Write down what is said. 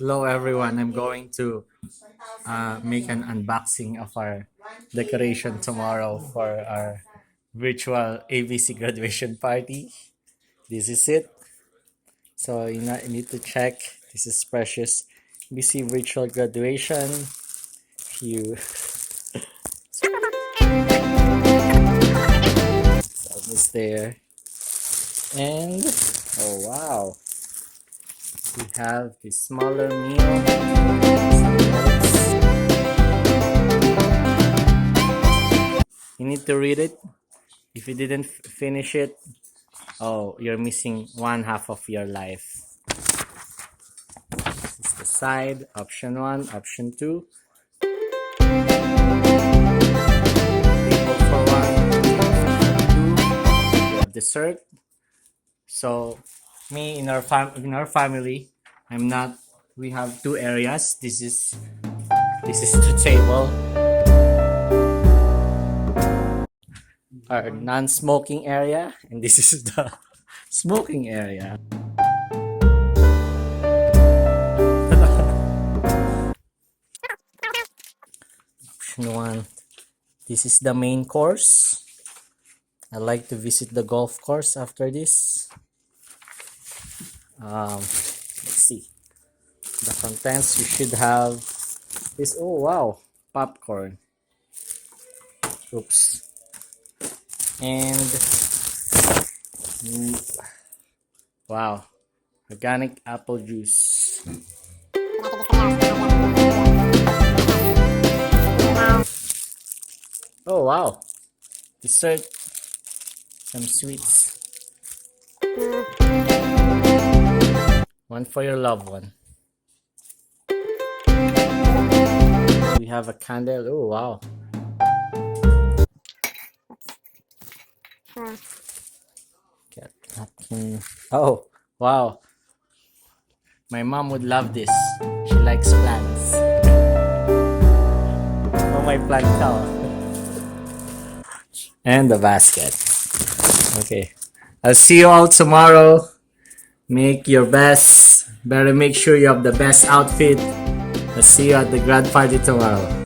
Hello everyone, I'm going to make an unboxing of our decoration tomorrow for our virtual ABC graduation party. This is it. So you need to check. This is Precious ABC virtual graduation. You almost there. And oh wow, we have the smaller meal. Some notes. You need to read it. If you didn't finish it, oh, you're missing one half of your life. This is the side, option 1, option 2. Table for 1, table for 2. We have dessert. So, me in our family, I'm not. We have two areas. This is the table, our non-smoking area, and this is the smoking area. Option 1. This is the main course. I like to visit the golf course after this. Let's see. The contents you should have is, oh wow, popcorn. Oops. And wow, organic apple juice. Oh wow, dessert, some sweets. One for your loved one. We have a candle. Oh wow. Cat napkin. Oh wow. My mom would love this. She likes plants. Oh, my plant tower. And the basket. Okay. I'll see you all tomorrow. Make your best. Better make sure you have the best outfit. I'll see you at the grad party tomorrow.